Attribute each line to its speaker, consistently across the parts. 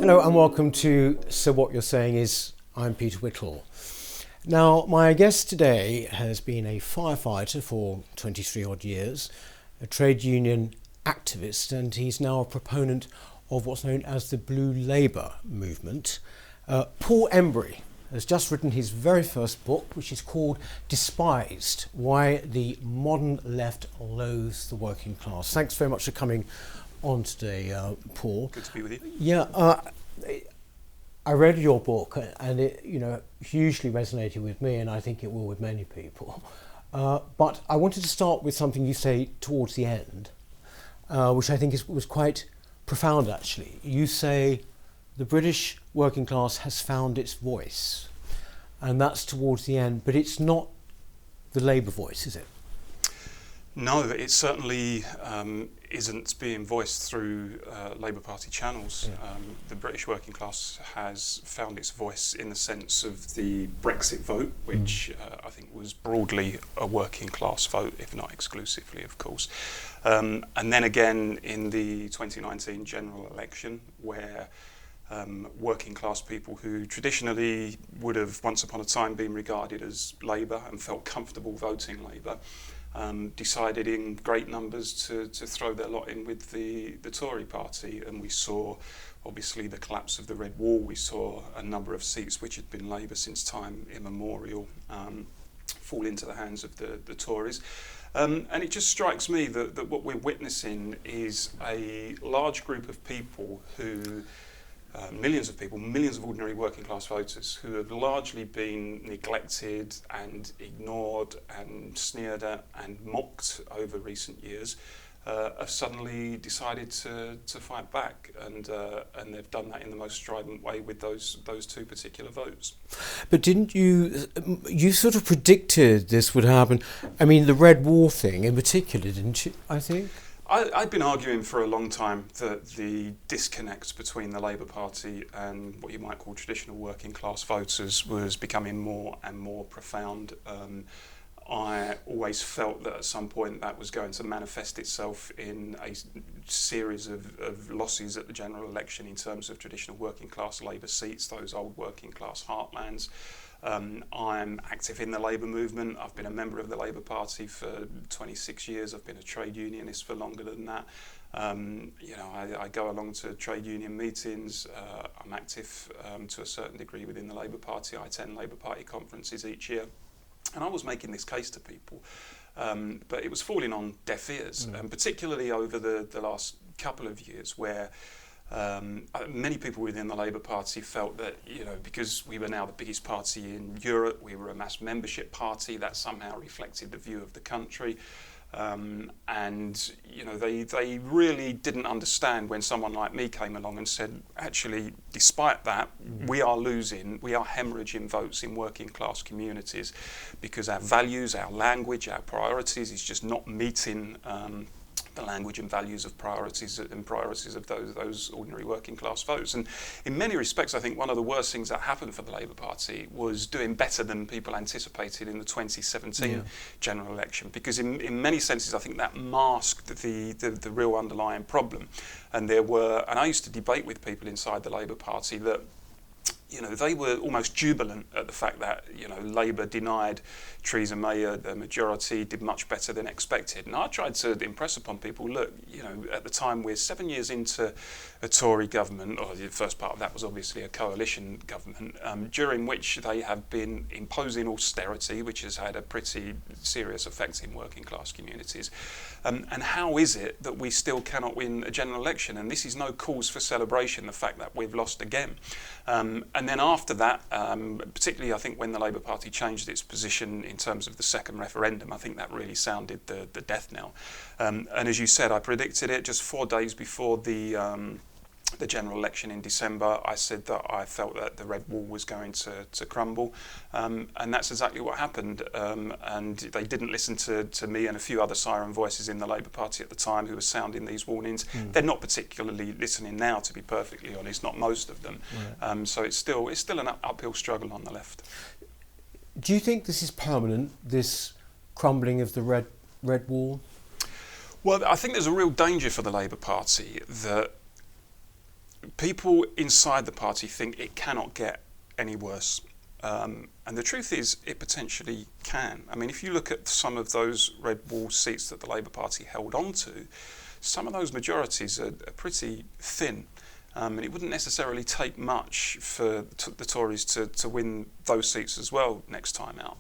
Speaker 1: Hello and welcome to So What You're Saying Is. I'm Peter Whittle. Now, my guest today has been a firefighter for 23 odd years, a trade union activist, and he's now a proponent of what's known as the Blue Labour movement. Paul Embery has just written his very first book, which is called Despised, Why the Modern Left Loathes the Working Class. Thanks very much for coming on today, Paul.
Speaker 2: Good to be with you.
Speaker 1: Yeah, I read your book and it, hugely resonated with me, and I think it will with many people. But I wanted to start with something you say towards the end, which I think was quite profound, actually. You say the British working class has found its voice, and that's towards the end, but it's not the Labour voice, is it?
Speaker 2: No, it certainly isn't being voiced through Labour Party channels.
Speaker 1: Yeah.
Speaker 2: The British working class has found its voice in the sense of the Brexit vote, which I think was broadly a working class vote, if not exclusively, of course. And then again in the 2019 general election, where working class people who traditionally would have once upon a time been regarded as Labour and felt comfortable voting Labour, decided in great numbers to throw their lot in with the Tory party, and we saw obviously the collapse of the Red Wall. We saw a number of seats which had been Labour since time immemorial fall into the hands of the Tories. And it just strikes me that what we're witnessing is a large group of people who millions of ordinary working class voters who have largely been neglected and ignored and sneered at and mocked over recent years, have suddenly decided to fight back, and they've done that in the most strident way with those two particular votes.
Speaker 1: But didn't you sort of predicted this would happen? I mean, the Red Wall thing in particular, didn't you, I think?
Speaker 2: I've been arguing for a long time that the disconnect between the Labour Party and what you might call traditional working class voters was becoming more and more profound. I always felt that at some point that was going to manifest itself in a series of losses at the general election in terms of traditional working class Labour seats, those old working class heartlands. I'm active in the Labour movement. I've been a member of the Labour Party for 26 years. I've been a trade unionist for longer than that. I go along to trade union meetings. I'm active to a certain degree within the Labour Party. I attend Labour Party conferences each year. And I was making this case to people, but it was falling on deaf ears, and particularly over the last couple of years, where many people within the Labour Party felt that, because we were now the biggest party in Europe, we were a mass membership party, that somehow reflected the view of the country. They really didn't understand when someone like me came along and said, actually, despite that, we are hemorrhaging votes in working class communities because our values, our language, our priorities is just not meeting the language and values of priorities of those ordinary working class votes. And in many respects, I think one of the worst things that happened for the Labour Party was doing better than people anticipated in the 2017 general election, because in many senses I think that masked the real underlying problem. And I used to debate with people inside the Labour Party that they were almost jubilant at the fact that, Labour denied Theresa May the majority, did much better than expected. And I tried to impress upon people, look, at the time we're 7 years into a Tory government, or the first part of that was obviously a coalition government, during which they have been imposing austerity, which has had a pretty serious effect in working class communities. And how is it that we still cannot win a general election? And this is no cause for celebration, the fact that we've lost again. And then after that, particularly I think when the Labour Party changed its position in terms of the second referendum, I think that really sounded the death knell. And as you said, I predicted it just 4 days before the general election in December. I said that I felt that the Red Wall was going to crumble, and that's exactly what happened. And they didn't listen to me and a few other siren voices in the Labour Party at the time who were sounding these warnings. They're not particularly listening now, to be perfectly honest, not most of them. Right. So it's still an uphill struggle on the left.
Speaker 1: Do you think this is permanent, this crumbling of the Red Wall?
Speaker 2: Well, I think there's a real danger for the Labour Party that people inside the party think it cannot get any worse. And the truth is, it potentially can. I mean, if you look at some of those red wall seats that the Labour Party held on to, some of those majorities are pretty thin. And it wouldn't necessarily take much for the Tories to win those seats as well next time out.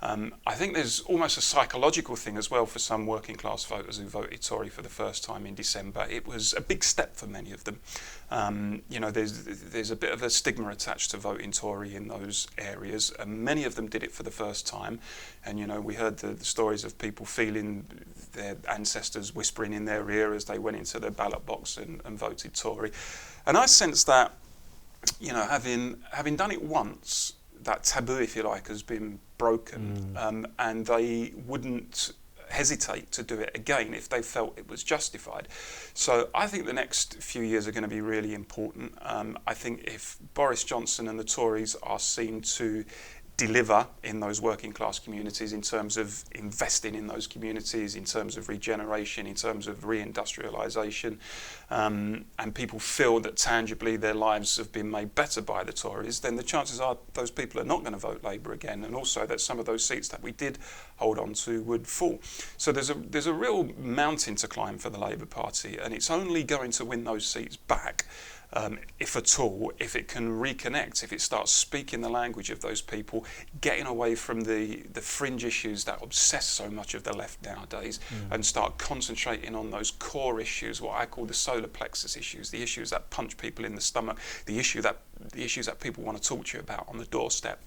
Speaker 2: I think there's almost a psychological thing as well for some working class voters who voted Tory for the first time in December. It was a big step for many of them. There's a bit of a stigma attached to voting Tory in those areas, and many of them did it for the first time. And we heard the stories of people feeling their ancestors whispering in their ear as they went into the ballot box and voted Tory. And I sense that, having done it once, that taboo, if you like, has been broken, and they wouldn't hesitate to do it again if they felt it was justified. So I think the next few years are going to be really important. I think if Boris Johnson and the Tories are seen to deliver in those working class communities in terms of investing in those communities, in terms of regeneration, in terms of reindustrialisation, and people feel that tangibly their lives have been made better by the Tories, then the chances are those people are not going to vote Labour again, and also that some of those seats that we did hold on to would fall. So there's a real mountain to climb for the Labour Party, and it's only going to win those seats back, if at all, if it can reconnect, if it starts speaking the language of those people, getting away from the fringe issues that obsess so much of the left nowadays, and start concentrating on those core issues, what I call the solar plexus issues, the issues that punch people in the stomach, the issues that people want to talk to you about on the doorstep.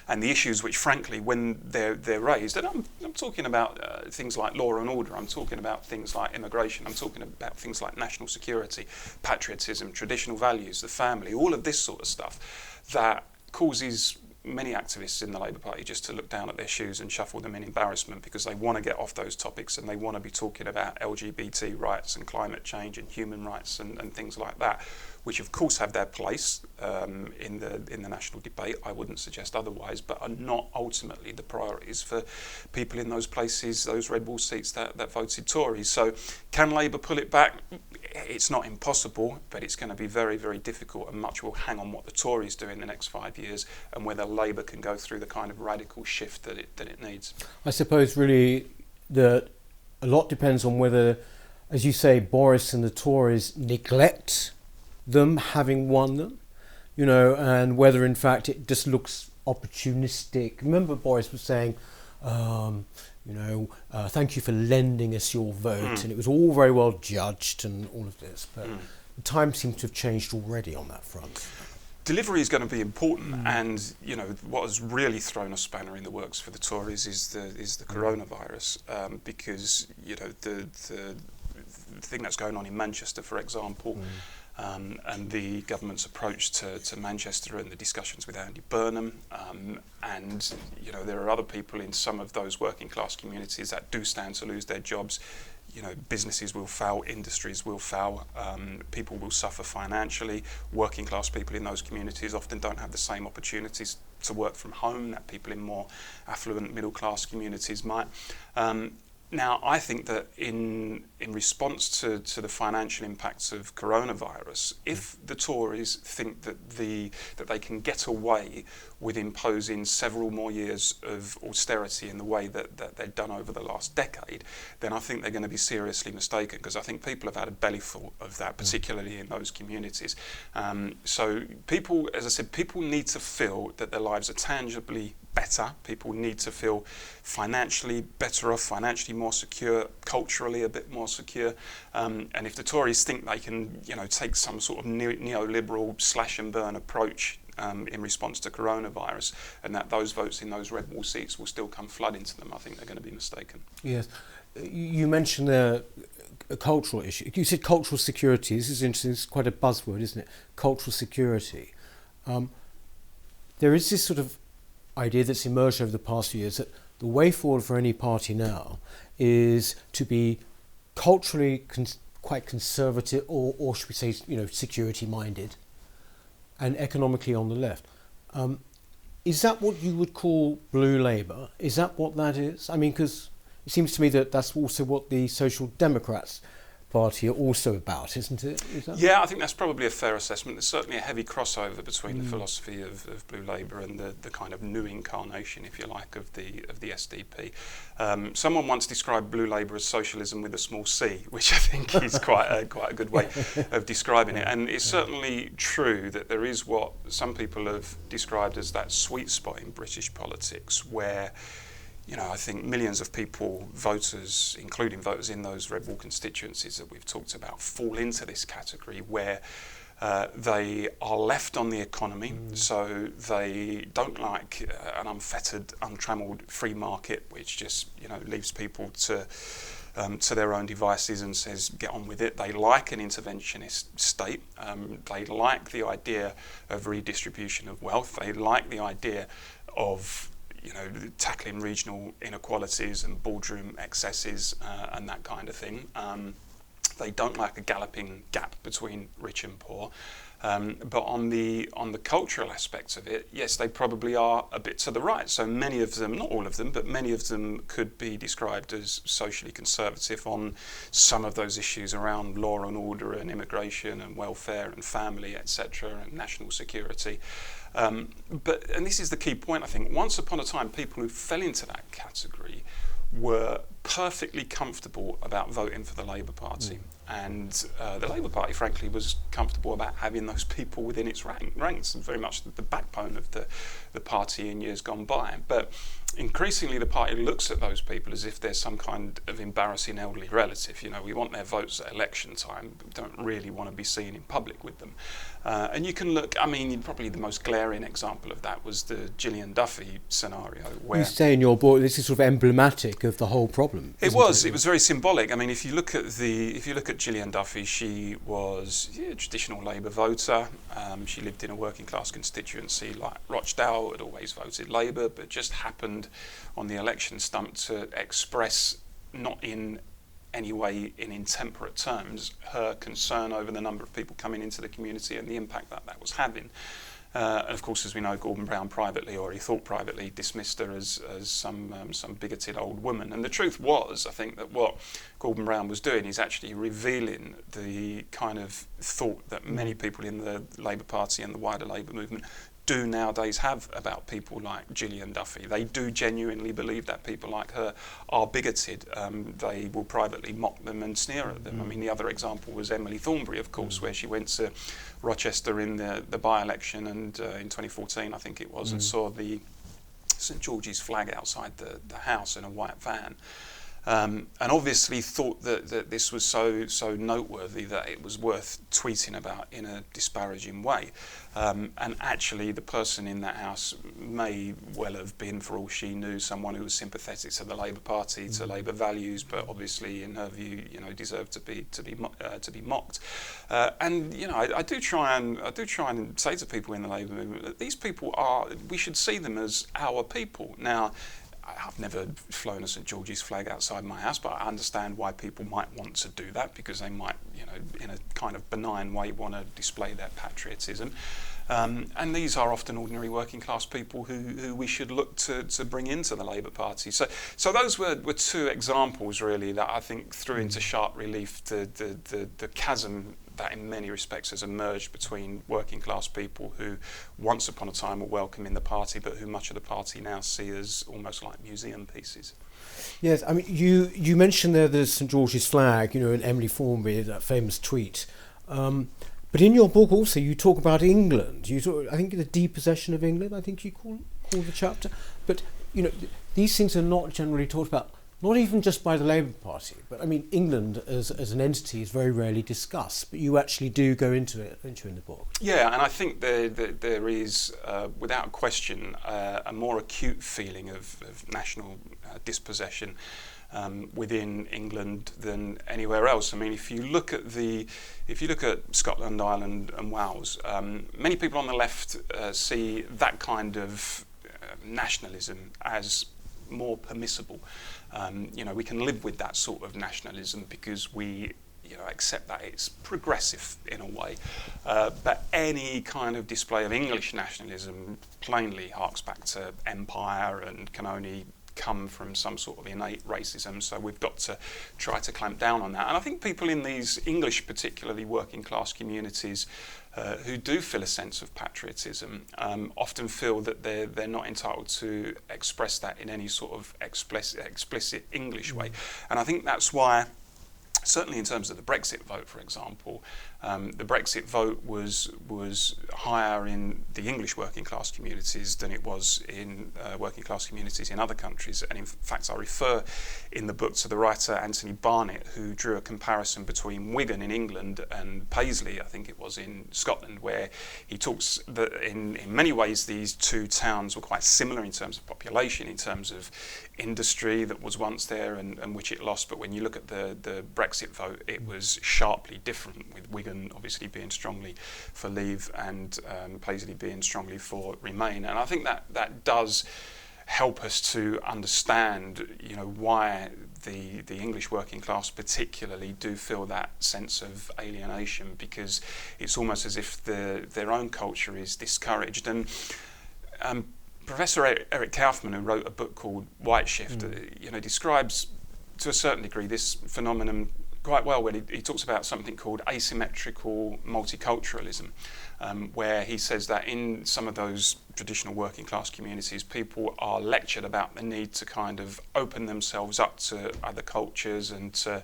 Speaker 2: And the issues which, frankly, when they're raised, and I'm talking about things like law and order, I'm talking about things like immigration, I'm talking about things like national security, patriotism, traditional values, the family, all of this sort of stuff that causes many activists in the Labour Party just to look down at their shoes and shuffle them in embarrassment, because they want to get off those topics and they want to be talking about LGBT rights and climate change and human rights and things like that, which of course have their place in the national debate. I wouldn't suggest otherwise, but are not ultimately the priorities for people in those places, those red wall seats that voted Tory. So can Labour pull it back? It's not impossible, but it's going to be very, very difficult, and much will hang on what the Tories do in the next 5 years and whether Labour can go through the kind of radical shift that it needs.
Speaker 1: I suppose really that a lot depends on whether, as you say, Boris and the Tories neglect them having won them, and whether in fact it just looks opportunistic. Remember Boris was saying, thank you for lending us your vote, and it was all very well judged and all of this, but the time seems to have changed already on that front.
Speaker 2: Delivery is going to be important, and what has really thrown a spanner in the works for the Tories is the coronavirus, because the thing that's going on in Manchester, for example, and the government's approach to Manchester and the discussions with Andy Burnham, and there are other people in some of those working class communities that do stand to lose their jobs. Businesses will fail, industries will fail, people will suffer financially. Working class people in those communities often don't have the same opportunities to work from home that people in more affluent middle class communities might. Now, I think that in response to the financial impacts of coronavirus, if the Tories think that they can get away with imposing several more years of austerity in the way that they've done over the last decade, then I think they're going to be seriously mistaken, because I think people have had a bellyful of that, particularly in those communities. So people, as I said, people need to feel that their lives are tangibly better. People need to feel financially better off, financially more secure, culturally a bit more secure. And if the Tories think they can, take some sort of neoliberal slash and burn approach in response to coronavirus, and that those votes in those red wall seats will still come flooding to them, I think they're going to be mistaken. Yes.
Speaker 1: You mentioned a cultural issue. You said cultural security. This is interesting. It's quite a buzzword, isn't it? Cultural security. There is this sort of idea that's emerged over the past few years that the way forward for any party now is to be culturally quite conservative, or should we say, security minded, and economically on the left. Is that what you would call Blue Labour? Is that what that is? I mean, because it seems to me that that's also what the Social Democrats Party are also about, isn't it? Is that
Speaker 2: Yeah, I think that's probably a fair assessment. There's certainly a heavy crossover between the philosophy of Blue Labour and the kind of new incarnation, if you like, of the SDP. Someone once described Blue Labour as socialism with a small c, which I think is quite a good way of describing it. And it's certainly true that there is what some people have described as that sweet spot in British politics, where I think millions of people, voters, including voters in those red wall constituencies that we've talked about, fall into this category where they are left on the economy, so they don't like an unfettered, untrammelled free market, which just leaves people to their own devices and says, get on with it. They like an interventionist state. They like the idea of redistribution of wealth. They like the idea of tackling regional inequalities and boardroom excesses and that kind of thing. They don't like a galloping gap between rich and poor. But on the cultural aspects of it, yes, they probably are a bit to the right. So many of them, not all of them, but many of them could be described as socially conservative on some of those issues around law and order and immigration and welfare and family, etc., and national security. And this is the key point, I think. Once upon a time, people who fell into that category were perfectly comfortable about voting for the Labour Party. And the Labour Party, frankly, was comfortable about having those people within its ranks, very much the backbone of the party in years gone by. But increasingly, the party looks at those people as if they're some kind of embarrassing elderly relative. We want their votes at election time, but we don't really want to be seen in public with them. And you can look, probably the most glaring example of that was the Gillian Duffy scenario. Where
Speaker 1: you say in your book this is sort of emblematic of the whole problem.
Speaker 2: It was very symbolic. If you look at Gillian Duffy, she was a traditional Labour voter. She lived in a working class constituency like Rochdale, had always voted Labour, but just happened on the election stump to express, not in any way in intemperate terms, her concern over the number of people coming into the community and the impact that was having. And of course, as we know, Gordon Brown privately, or he thought privately, dismissed her as some bigoted old woman. And the truth was, I think, that what Gordon Brown was doing is actually revealing the kind of thought that many people in the Labour Party and the wider Labour movement do nowadays have about people like Gillian Duffy. They do genuinely believe that people like her are bigoted. They will privately mock them and sneer at them. The other example was Emily Thornberry, of course, where she went to Rochester in the by-election and in 2014, I think it was, and saw the St George's flag outside the house in a white van. And obviously thought that this was so noteworthy that it was worth tweeting about in a disparaging way. And actually the person in that house may well have been, for all she knew, someone who was sympathetic to the Labour Party, to Labour values, but obviously in her view, deserved to be mocked. And I do try and say to people in the Labour movement that these people we should see them as our people. Now, I've never flown a St George's flag outside my house, but I understand why people might want to do that, because they might, in a kind of benign way, want to display their patriotism. And these are often ordinary working class people who we should look to bring into the Labour Party. So those were two examples, really, that I think threw into sharp relief the chasm that in many respects has emerged between working class people who once upon a time were welcome in the party, but who much of the party now see as almost like museum pieces.
Speaker 1: Yes, you mentioned there the St George's flag, and Emily Thornberry, that famous tweet. But in your book also you talk about England. I think the depossession of England, I think you call the chapter. But these things are not generally talked about, not even just by the Labour Party, but England as an entity is very rarely discussed, but you actually do go into it, don't you, in the book?
Speaker 2: Yeah, and I think there is, without question, a more acute feeling of national dispossession within England than anywhere else. If you look at Scotland, Ireland, and Wales, many people on the left see that kind of nationalism as more permissible. We can live with that sort of nationalism because we accept that it's progressive in a way. But any kind of display of English nationalism plainly harks back to empire and can only come from some sort of innate racism. So we've got to try to clamp down on that. And I think people in these English, particularly working class communities, who do feel a sense of patriotism, often feel that they're not entitled to express that in any sort of explicit English way. And I think that's why, certainly in terms of the Brexit vote, for example, the Brexit vote was higher in the English working class communities than it was in working class communities in other countries. And in fact, I refer in the book to the writer Anthony Barnett, who drew a comparison between Wigan in England and Paisley, I think it was, in Scotland, where he talks that in many ways these two towns were quite similar in terms of population, in terms of industry that was once there and which it lost. But when you look at the Brexit vote, it was sharply different, with Wigan obviously being strongly for Leave and Paisley being strongly for Remain. And I think that does help us to understand, why the English working class particularly do feel that sense of alienation, because it's almost as if their own culture is discouraged. And Professor Eric Kaufman, who wrote a book called White Shift, describes to a certain degree this phenomenon quite well when he talks about something called asymmetrical multiculturalism, where he says that in some of those traditional working class communities, people are lectured about the need to kind of open themselves up to other cultures and to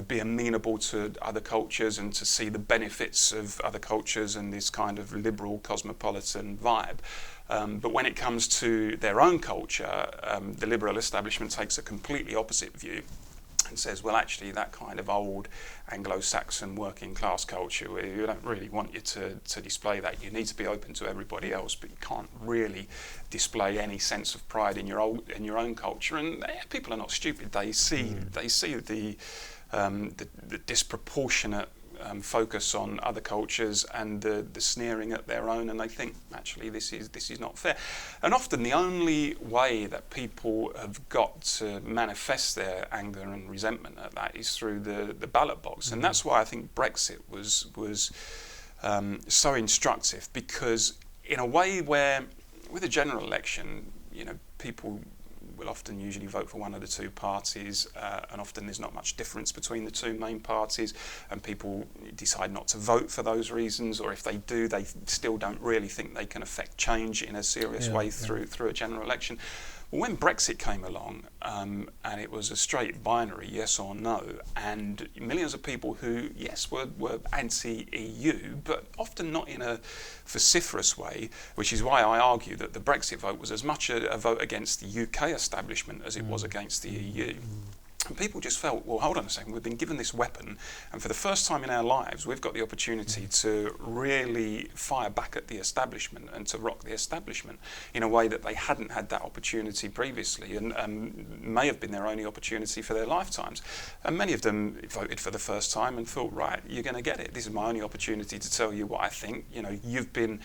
Speaker 2: be amenable to other cultures and to see the benefits of other cultures and this kind of liberal cosmopolitan vibe. But when it comes to their own culture, the liberal establishment takes a completely opposite view and says, well, actually, that kind of old Anglo-Saxon working class culture, where you don't really want you to display that. You need to be open to everybody else, but you can't really display any sense of pride in your own culture. And people are not stupid. They see the disproportionate focus on other cultures and the sneering at their own, and they think, actually, this is not fair. And often the only way that people have got to manifest their anger and resentment at that is through the ballot box. And that's why I think Brexit was so instructive, because in a way where with a general election, people will often usually vote for one of the two parties, and often there's not much difference between the two main parties, and people decide not to vote for those reasons, or if they do, they still don't really think they can affect change in a serious way through a general election. Well, when Brexit came along, and it was a straight binary, yes or no, and millions of people who, yes, were anti-EU, but often not in a vociferous way, which is why I argue that the Brexit vote was as much a vote against the UK establishment as it was against the EU. And people just felt, well, hold on a second, we've been given this weapon, and for the first time in our lives, we've got the opportunity to really fire back at the establishment and to rock the establishment in a way that they hadn't had that opportunity previously, and may have been their only opportunity for their lifetimes. And many of them voted for the first time and thought, right, you're going to get it. This is my only opportunity to tell you what I think. You've been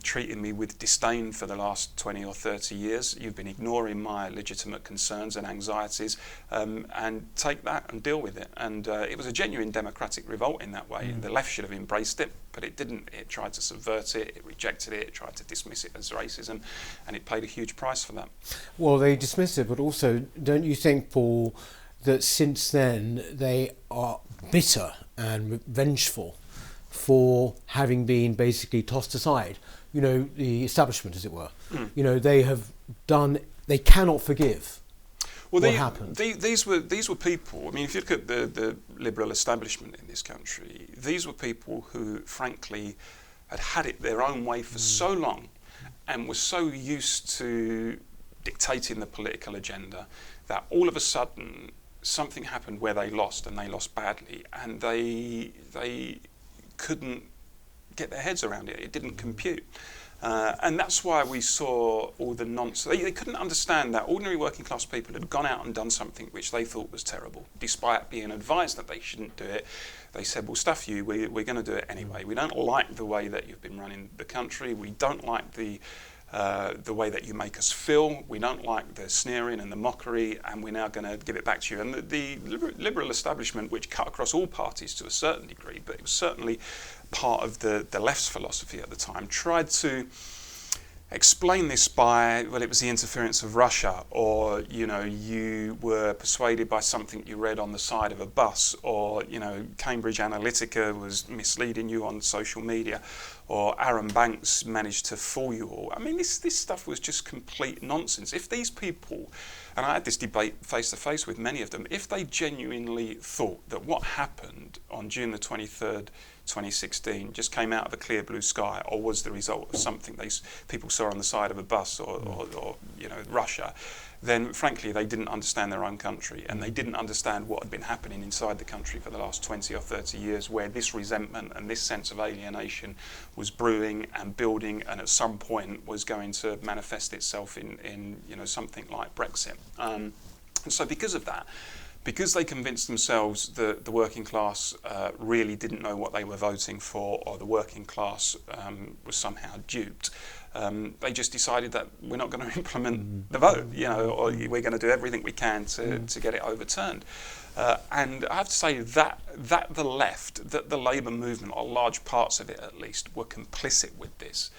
Speaker 2: treating me with disdain for the last 20 or 30 years. You've been ignoring my legitimate concerns and anxieties. And take that and deal with it. And it was a genuine democratic revolt in that way. The left should have embraced it, but it didn't. It tried to subvert it, it rejected it, it tried to dismiss it as racism, and it paid a huge price for that.
Speaker 1: Well, they dismissed it, but also, don't you think, Paul, that since then they are bitter and vengeful for having been basically tossed aside? The establishment, as it were. They cannot forgive. Well, what happened?
Speaker 2: These were people. I mean, if you look at the liberal establishment in this country, these were people who, frankly, had it their own way for so long, and were so used to dictating the political agenda that all of a sudden something happened where they lost, and they lost badly, and they couldn't get their heads around it. It didn't compute. And that's why we saw all the nonsense. They couldn't understand that ordinary working class people had gone out and done something which they thought was terrible. Despite being advised that they shouldn't do it, they said, well, stuff you, we're going to do it anyway. We don't like the way that you've been running the country. We don't like the way that you make us feel. We don't like the sneering and the mockery, and we're now going to give it back to you. And the liberal establishment, which cut across all parties to a certain degree, but it was certainly part of the left's philosophy at the time, tried to explain this by, well, it was the interference of Russia, or, you know, you were persuaded by something you read on the side of a bus, or, you know, Cambridge Analytica was misleading you on social media, or Aaron Banks managed to fool you all. I mean, this stuff was just complete nonsense. If these people, and I had this debate face to face with many of them, if they genuinely thought that what happened on June the 23rd, 2016 just came out of a clear blue sky, or was the result of something people saw on the side of a bus, or you know, Russia, then frankly they didn't understand their own country, and they didn't understand what had been happening inside the country for the last 20 or 30 years, where this resentment and this sense of alienation was brewing and building, and at some point was going to manifest itself in you know, something like Brexit. And so because of that, because they convinced themselves that the working class really didn't know what they were voting for, or the working class was somehow duped, they just decided that we're not going to implement the vote, you know, or we're going to do everything we can to get it overturned. And I have to say that the left, that the Labour movement, or large parts of it at least, were complicit with this,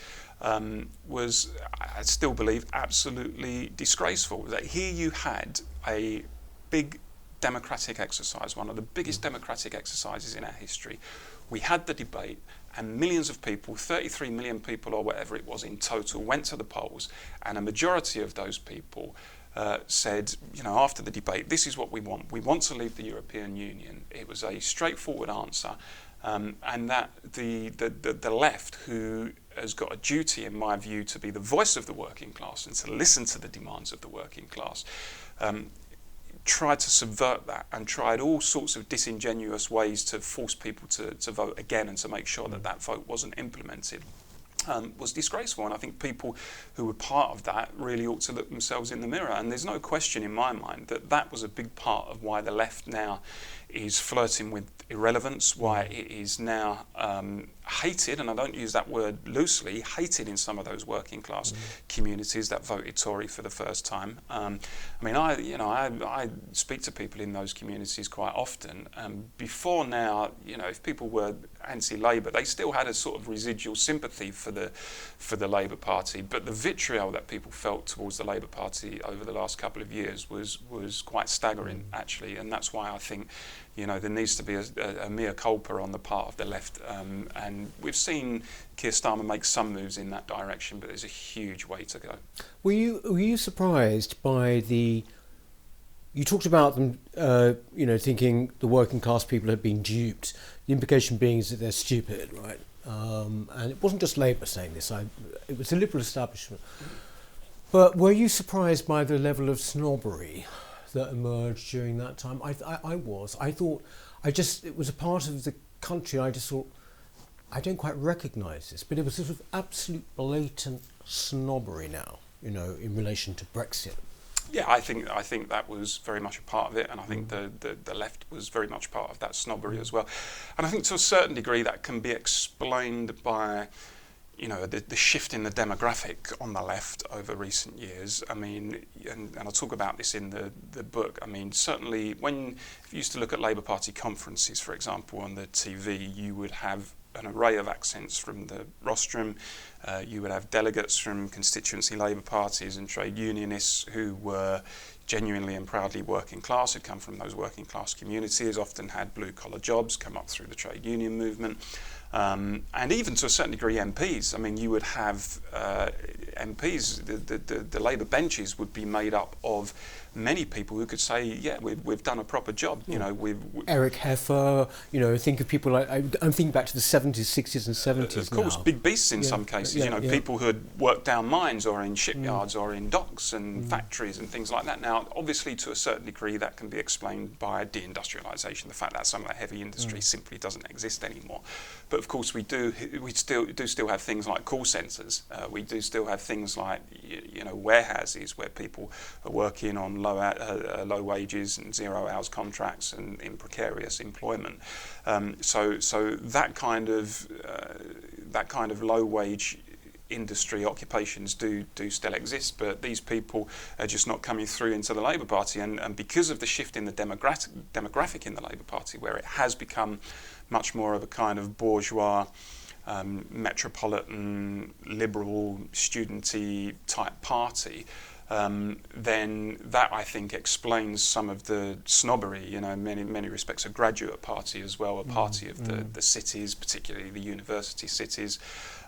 Speaker 2: was, I still believe, absolutely disgraceful. That here you had a big democratic exercise, one of the biggest democratic exercises in our history. We had the debate, and millions of people, 33 million people or whatever it was in total, went to the polls, and a majority of those people said, you know, after the debate, this is what we want. We want to leave the European Union. It was a straightforward answer, and that the left, who has got a duty, in my view, to be the voice of the working class and to listen to the demands of the working class, tried to subvert that, and tried all sorts of disingenuous ways to force people to vote again, and to make sure that that vote wasn't implemented, was disgraceful. And I think people who were part of that really ought to look themselves in the mirror. And there's no question in my mind that that was a big part of why the left now is flirting with irrelevance, why it is now hated, and I don't use that word loosely, hated in some of those working class communities that voted Tory for the first time. I mean, I speak to people in those communities quite often. Before now, you know, if people were anti-Labour, they still had a sort of residual sympathy for the Labour Party, but the vitriol that people felt towards the Labour Party over the last couple of years was quite staggering, actually, and that's why I think, you know, there needs to be a mea culpa on the part of the left, and we've seen Keir Starmer make some moves in that direction, but there's a huge way to go.
Speaker 1: Were you surprised by the? You talked about them, you know, thinking the working class people had been duped. The implication being is that they're stupid, right? And it wasn't just Labour saying this; it was the Liberal establishment. But were you surprised by the level of snobbery that emerged during that time? I was. I thought, it was a part of the country. I just thought, I don't quite recognise this, but it was sort of absolute blatant snobbery now, you know, in relation to Brexit.
Speaker 2: Yeah, I think that was very much a part of it, and I think the left was very much part of that snobbery as well. And I think to a certain degree that can be explained by, you know, the shift in the demographic on the left over recent years. I mean, and I'll talk about this in the book. I mean, certainly if you used to look at Labour Party conferences, for example, on the TV, you would have an array of accents from the rostrum. You would have delegates from constituency Labour parties and trade unionists who were genuinely and proudly working class, who'd come from those working class communities, often had blue collar jobs, come up through the trade union movement. And even to a certain degree MPs. I mean, you would have MPs, the Labour benches would be made up of many people who could say, yeah, we've done a proper job. You know,
Speaker 1: Eric Heffer, you know, think of people like, I'm thinking back to the 70s, 60s and 70s
Speaker 2: Of course,
Speaker 1: now.
Speaker 2: big beasts in some cases, you know, people who had worked down mines or in shipyards or in docks and factories and things like that. Now, obviously, to a certain degree, that can be explained by deindustrialisation, the fact that some of that heavy industry simply doesn't exist anymore. But of course, we still have things like call centres. We do still have things like, you know, warehouses where people are working on low wages and 0 hours contracts and in precarious employment. So that kind of low wage industry occupations do still exist, but these people are just not coming through into the Labour Party, and because of the shift in the demographic in the Labour Party, where it has become much more of a kind of bourgeois metropolitan, liberal, studenty type party, then that, I think, explains some of the snobbery. In many respects, a graduate party as well, a party of the cities, particularly the university cities,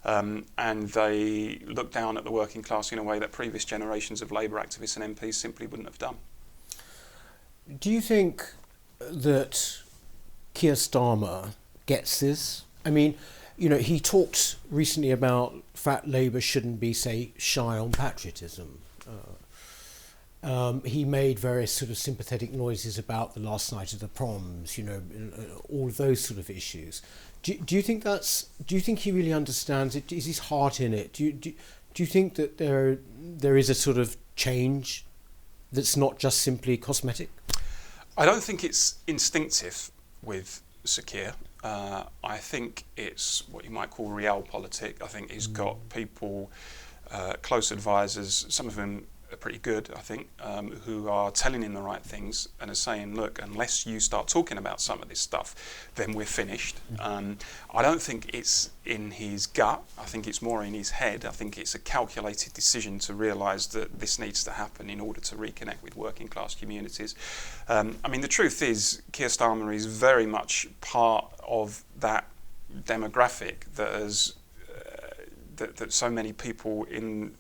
Speaker 2: and they look down at the working class in a way that previous generations of Labour activists and MPs simply wouldn't have done.
Speaker 1: Do you think that Keir Starmer gets this? I mean, he talked recently about fact Labour shouldn't be, say, shy on patriotism. He made various sort of sympathetic noises about the last night of the proms, all of those sort of issues. Do you think he really understands it? Is his heart in it? Do you think that there is a sort of change that's not just simply cosmetic?
Speaker 2: I don't think it's instinctive with Sir Keir. I think it's what you might call realpolitik. I think he's got people, close advisors, some of them are pretty good, I think, who are telling him the right things and are saying, look, unless you start talking about some of this stuff, then we're finished. I don't think it's in his gut. I think it's more in his head. I think it's a calculated decision to realise that this needs to happen in order to reconnect with working class communities. The truth is, Keir Starmer is very much part of that demographic that that so many people in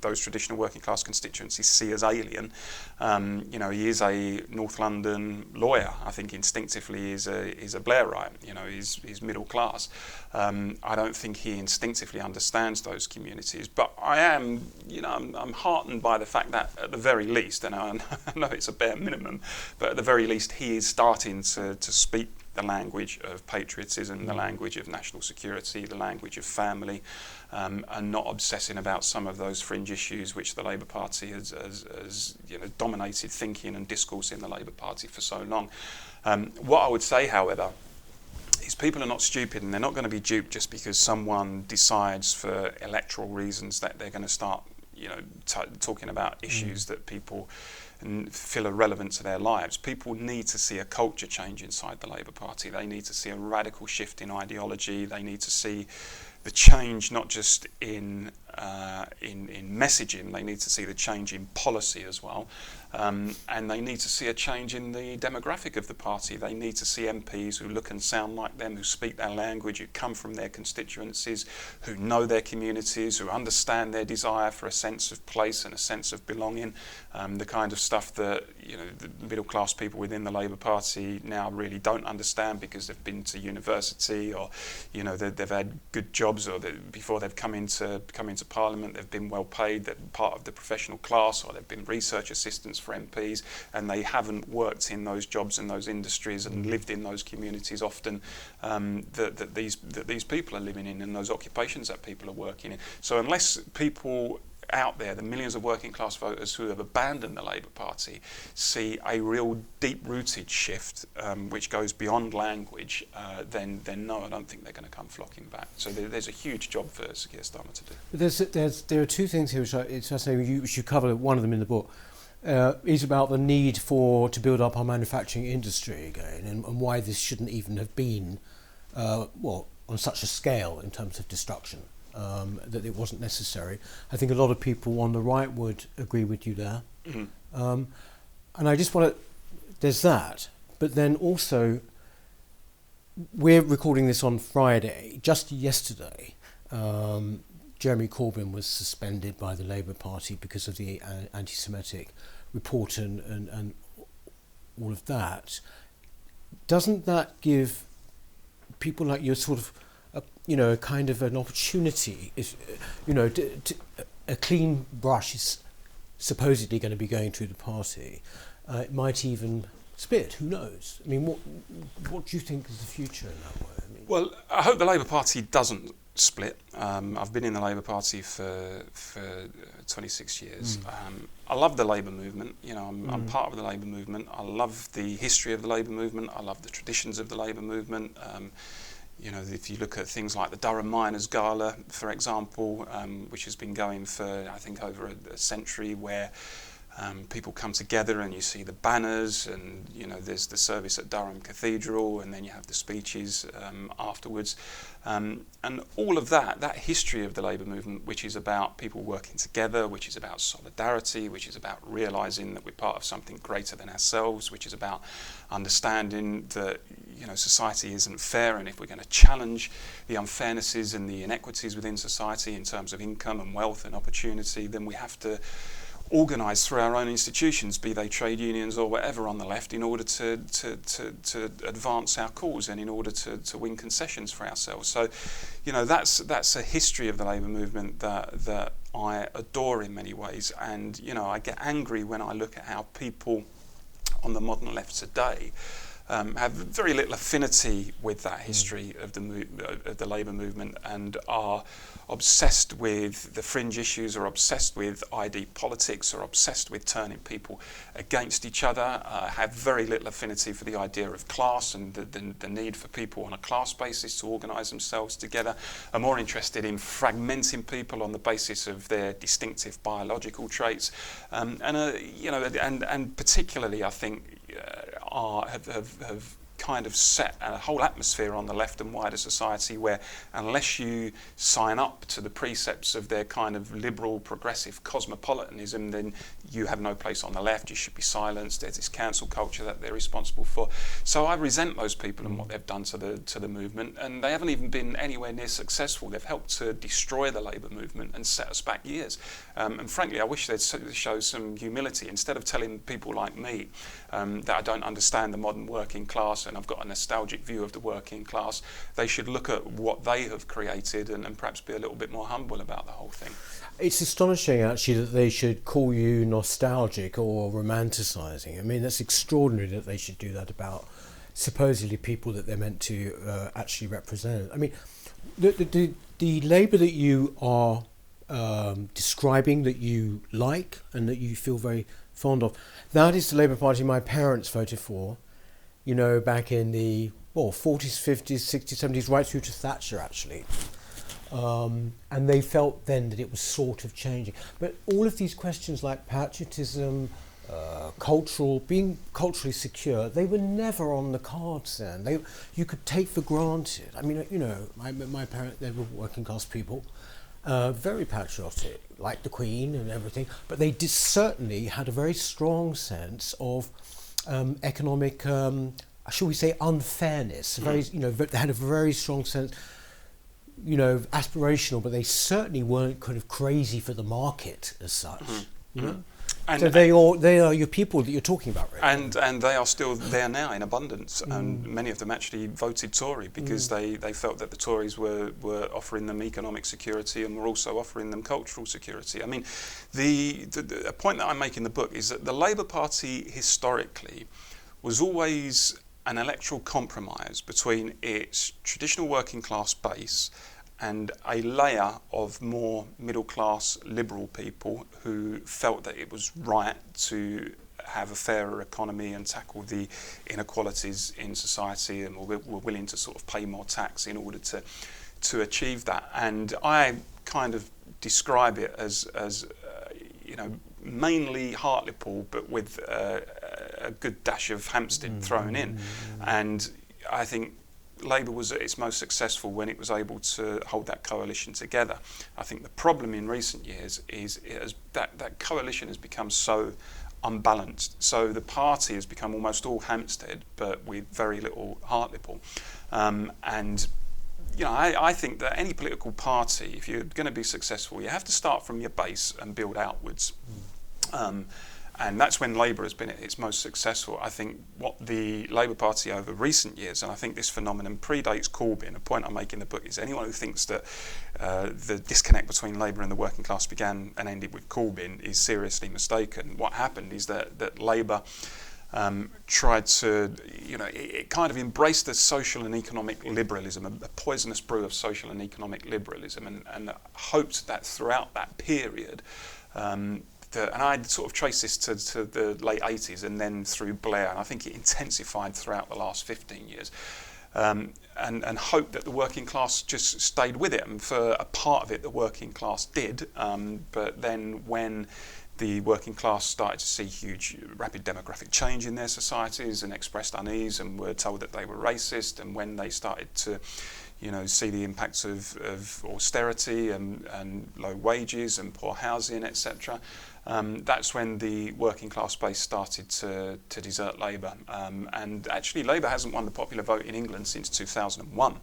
Speaker 2: those traditional working class constituencies see as alien. He is a North London lawyer. I think instinctively he's a Blairite. He's middle class. I don't think he instinctively understands those communities. But I am, I'm heartened by the fact that at the very least, and I know it's a bare minimum, but at the very least he is starting to speak the language of patriotism, the language of national security, the language of family, and not obsessing about some of those fringe issues which the Labour Party has dominated thinking and discourse in the Labour Party for so long. What I would say, however, is people are not stupid, and they're not going to be duped just because someone decides for electoral reasons that they're going to start talking about issues that people feel are relevant to their lives. People need to see a culture change inside the Labour Party. They need to see a radical shift in ideology. They need to see the change not just in messaging. They need to see the change in policy as well, and they need to see a change in the demographic of the party. They need to see MPs who look and sound like them, who speak their language, who come from their constituencies, who know their communities, who understand their desire for a sense of place and a sense of belonging, the kind of stuff that the middle class people within the Labour Party now really don't understand because they've been to university, or they've had good jobs, or before they've come into Parliament they've been well paid, they're part of the professional class, or they've been research assistants for MPs, and they haven't worked in those jobs and those industries and lived in those communities often that these people are living in, and those occupations that people are working in. So unless people out there, the millions of working class voters who have abandoned the Labour Party, see a real deep-rooted shift which goes beyond language, then no, I don't think they're going to come flocking back. So there's a huge job for Sir Keir Starmer to do.
Speaker 1: There are two things here which it's fascinating. You cover one of them in the book. Is about the need to build up our manufacturing industry again, and why this shouldn't even have been on such a scale in terms of destruction. That it wasn't necessary. I think a lot of people on the right would agree with you there. Mm-hmm. And I just there's that, but then also, we're recording this on Friday. Just yesterday, Jeremy Corbyn was suspended by the Labour Party because of the anti-Semitic report and all of that. Doesn't that give people like you sort of a kind of an opportunity? A clean brush is supposedly going to be going through the party. It might even split. Who knows? I mean, what do you think is the future in that way?
Speaker 2: Well, I hope the Labour Party doesn't split. I've been in the Labour Party for 26 years. I love the Labour movement. I'm part of the Labour movement. I love the history of the Labour movement. I love the traditions of the Labour movement. If you look at things like the Durham Miners Gala, for example, which has been going for, I think, over a century, where People come together and you see the banners, and there's the service at Durham Cathedral, and then you have the speeches afterwards, and all of that history of the labour movement, which is about people working together, which is about solidarity, which is about realising that we're part of something greater than ourselves, which is about understanding that society isn't fair, and if we're going to challenge the unfairnesses and the inequities within society in terms of income and wealth and opportunity, then we have to organise through our own institutions, be they trade unions or whatever on the left, in order to advance our cause and in order to win concessions for ourselves. So, that's a history of the labour movement that I adore in many ways, and I get angry when I look at how people on the modern left today have very little affinity with that history of the labour movement, and are obsessed with the fringe issues, or obsessed with ID politics, or obsessed with turning people against each other, have very little affinity for the idea of class and the need for people on a class basis to organise themselves together, are more interested in fragmenting people on the basis of their distinctive biological traits, and particularly I think have kind of set a whole atmosphere on the left and wider society where, unless you sign up to the precepts of their kind of liberal progressive cosmopolitanism, then you have no place on the left. You should be silenced. There's this cancel culture that they're responsible for. So I resent those people and what they've done to the movement, and they haven't even been anywhere near successful. They've helped to destroy the labour movement and set us back years. And frankly, I wish they'd show some humility instead of telling people like me that I don't understand the modern working class and I've got a nostalgic view of the working class. They should look at what they have created and perhaps be a little bit more humble about the whole thing.
Speaker 1: It's astonishing, actually, that they should call you nostalgic or romanticising. I mean, that's extraordinary that they should do that about supposedly people that they're meant to actually represent. I mean, the Labour that you are describing, that you like and that you feel very fond of, that is the Labour Party my parents voted for, back in the 40s, 50s, 60s, 70s, right through to Thatcher, actually. And they felt then that it was sort of changing. But all of these questions like patriotism, being culturally secure, they were never on the cards then. You could take for granted. I mean, my parents, they were working class people, very patriotic, like the Queen and everything, but they certainly had a very strong sense of economic, shall we say, unfairness. They had a very strong sense, aspirational, but they certainly weren't kind of crazy for the market as such. And so they are your people that you're talking about, really.
Speaker 2: And they are still there now in abundance, and many of them actually voted Tory because they felt that the Tories were offering them economic security and were also offering them cultural security. I mean, the point that I make in the book is that the Labour Party historically was always an electoral compromise between its traditional working class base and a layer of more middle class liberal people who felt that it was right to have a fairer economy and tackle the inequalities in society, and were willing to sort of pay more tax in order to achieve that. And I kind of describe it as mainly Hartlepool, but with a good dash of Hampstead thrown in. And I think Labour was at its most successful when it was able to hold that coalition together. I think the problem in recent years is that coalition has become so unbalanced. So the party has become almost all Hampstead, but with very little Hartlepool. I think that any political party, if you're going to be successful, you have to start from your base and build outwards. And that's when Labour has been at its most successful. I think what the Labour Party over recent years, and I think this phenomenon predates Corbyn, a point I make in the book is anyone who thinks that the disconnect between Labour and the working class began and ended with Corbyn is seriously mistaken. What happened is that Labour tried to, it kind of embraced the social and economic liberalism, a poisonous brew of social and economic liberalism, and hoped that throughout that period, and I sort of trace this to the late 80s and then through Blair, and I think it intensified throughout the last 15 years, and hoped that the working class just stayed with it, and for a part of it the working class did, but then when the working class started to see huge, rapid demographic change in their societies and expressed unease and were told that they were racist. And when they started to, see the impacts of austerity and low wages and poor housing, etc., that's when the working class base started to desert Labour. And actually, Labour hasn't won the popular vote in England since 2001.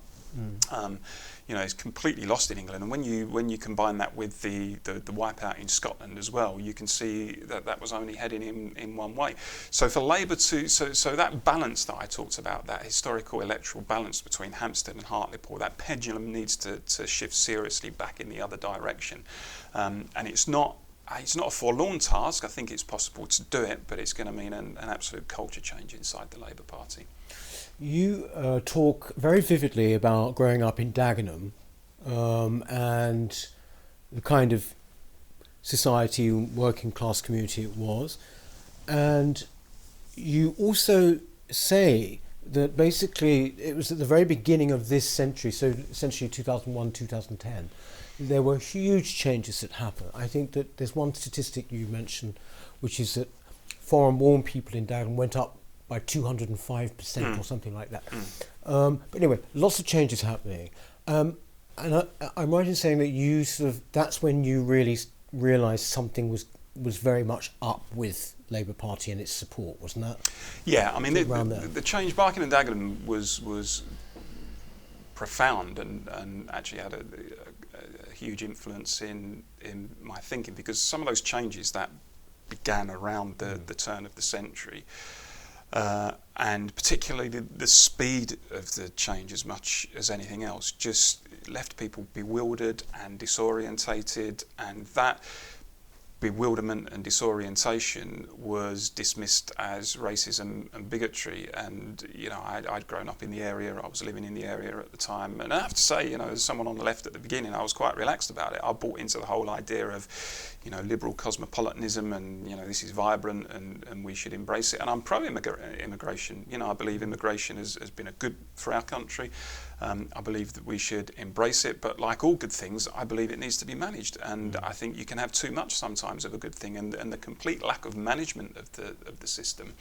Speaker 2: It's completely lost in England, and when you combine that with the wipeout in Scotland as well, you can see that was only heading in one way. So for Labour so that balance that I talked about, that historical electoral balance between Hampstead and Hartlepool, that pendulum needs to shift seriously back in the other direction, and it's not a forlorn task. I think it's possible to do it, but it's going to mean an absolute culture change inside the Labour Party.
Speaker 1: You talk very vividly about growing up in Dagenham and the kind of society and working class community it was. And you also say that basically it was at the very beginning of this century, so essentially 2001, 2010, there were huge changes that happened. I think that there's one statistic you mentioned, which is that foreign-born people in Dagenham went up by 205% or something like that. But anyway, lots of changes happening. And I'm right in saying that you that's when you really realised something was very much up with Labour Party and its support, wasn't that?
Speaker 2: Yeah, I mean, the change, Barking and Dagenham was profound and actually had a huge influence in my thinking, because some of those changes that began around the turn of the century, and particularly the speed of the change as much as anything else, just left people bewildered and disorientated, and that bewilderment and disorientation was dismissed as racism and bigotry. And I'd grown up in the area, I was living in the area at the time, and I have to say, as someone on the left at the beginning, I was quite relaxed about it. I bought into the whole idea of liberal cosmopolitanism, and this is vibrant and we should embrace it. And I'm pro-immigration. I believe immigration has been a good for our country. I believe that we should embrace it, but like all good things, I believe it needs to be managed. And I think you can have too much sometimes of a good thing, and the complete lack of management of the system,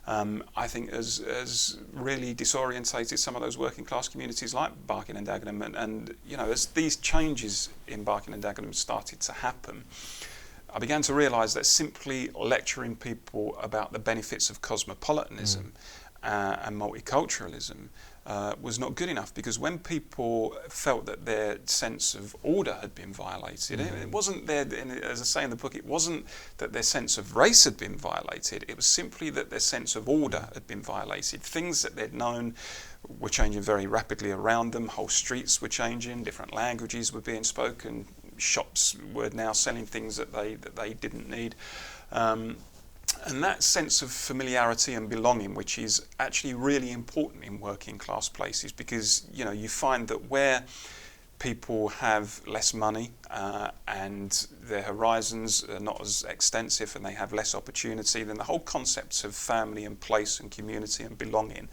Speaker 2: I think has really disorientated some of those working class communities like Barking and Dagenham. And as these changes in Barking and Dagenham started to happen, I began to realise that simply lecturing people about the benefits of cosmopolitanism and multiculturalism was not good enough, because when people felt that their sense of order had been violated, it wasn't as I say in the book, it wasn't that their sense of race had been violated, it was simply that their sense of order had been violated. Things that they'd known were changing very rapidly around them, whole streets were changing, different languages were being spoken, shops were now selling things that they didn't need. And that sense of familiarity and belonging, which is actually really important in working class places, because you find that where people have less money and their horizons are not as extensive and they have less opportunity, then the whole concepts of family and place and community and belonging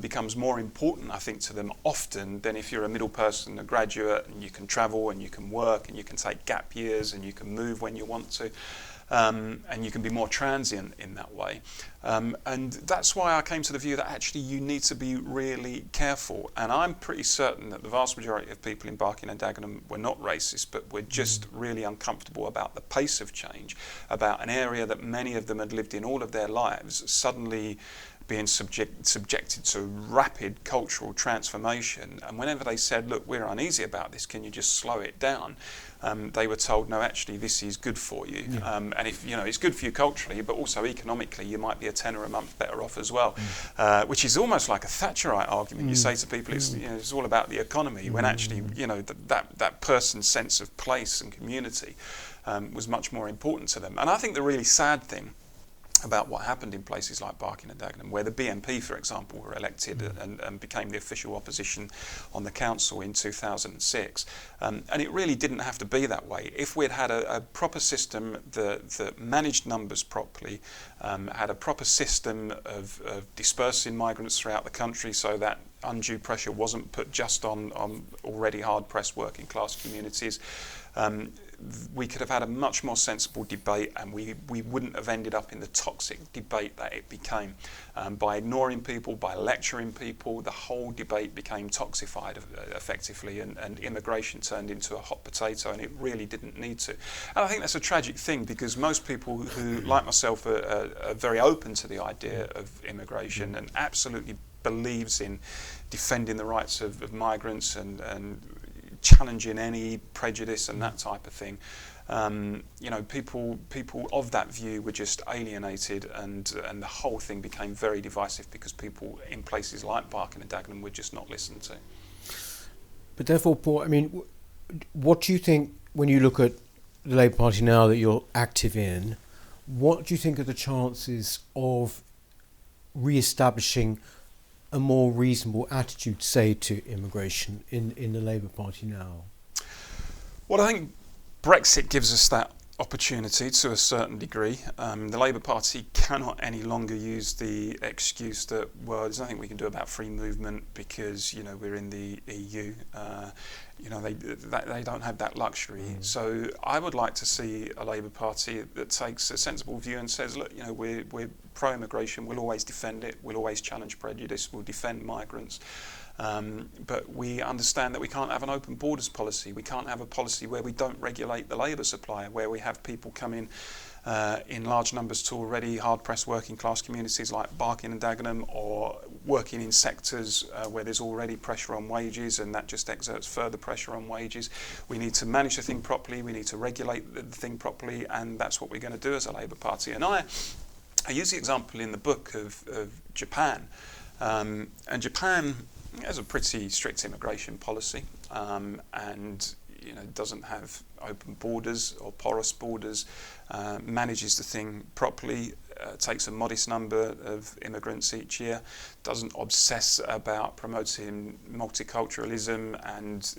Speaker 2: becomes more important, I think, to them often than if you're a middle person, a graduate, and you can travel and you can work and you can take gap years and you can move when you want to. And you can be more transient in that way. And that's why I came to the view that actually you need to be really careful. And I'm pretty certain that the vast majority of people in Barking and Dagenham were not racist, but were just really uncomfortable about the pace of change, about an area that many of them had lived in all of their lives, suddenly being subjected to rapid cultural transformation. And whenever they said, look, we're uneasy about this, can you just slow it down? They were told, no, actually, this is good for you. And if it's good for you culturally, but also economically, you might be a tenner a month better off as well, which is almost like a Thatcherite argument. You say to people, it's all about the economy, when actually, that person's sense of place and community was much more important to them. And I think the really sad thing about what happened in places like Barking and Dagenham, where the BNP, for example, were elected and became the official opposition on the council in 2006. And it really didn't have to be that way. If we'd had a proper system that managed numbers properly, had a proper system of dispersing migrants throughout the country so that undue pressure wasn't put just on already hard-pressed working class communities, we could have had a much more sensible debate, and we wouldn't have ended up in the toxic debate that it became. By ignoring people, by lecturing people, the whole debate became toxified effectively, and immigration turned into a hot potato, and it really didn't need to. And I think that's a tragic thing, because most people who, like myself, are very open to the idea of immigration and absolutely believes in defending the rights of migrants and challenging any prejudice and that type of thing. People of that view were just alienated, and the whole thing became very divisive, because people in places like Barking and Dagenham were just not listened to.
Speaker 1: But therefore, Paul, I mean, what do you think, when you look at the Labour Party now that you're active in, what do you think are the chances of re-establishing a more reasonable attitude, say, to immigration in the Labour Party now?
Speaker 2: Well, I think Brexit gives us that opportunity to a certain degree. The Labour Party cannot any longer use the excuse that, well, there's nothing we can do about free movement because, we're in the EU. They don't have that luxury. So I would like to see a Labour Party that takes a sensible view and says, look, we're pro-immigration, we'll always defend it, we'll always challenge prejudice, we'll defend migrants. But we understand that we can't have an open borders policy. We can't have a policy where we don't regulate the labour supply, where we have people come in large numbers to already hard-pressed working class communities like Barking and Dagenham, or working in sectors where there's already pressure on wages, and that just exerts further pressure on wages. We need to manage the thing properly, we need to regulate the thing properly, and that's what we're going to do as a Labour Party. And I use the example in the book of Japan. And Japan has a pretty strict immigration policy, and doesn't have open borders or porous borders, manages the thing properly, takes a modest number of immigrants each year, doesn't obsess about promoting multiculturalism and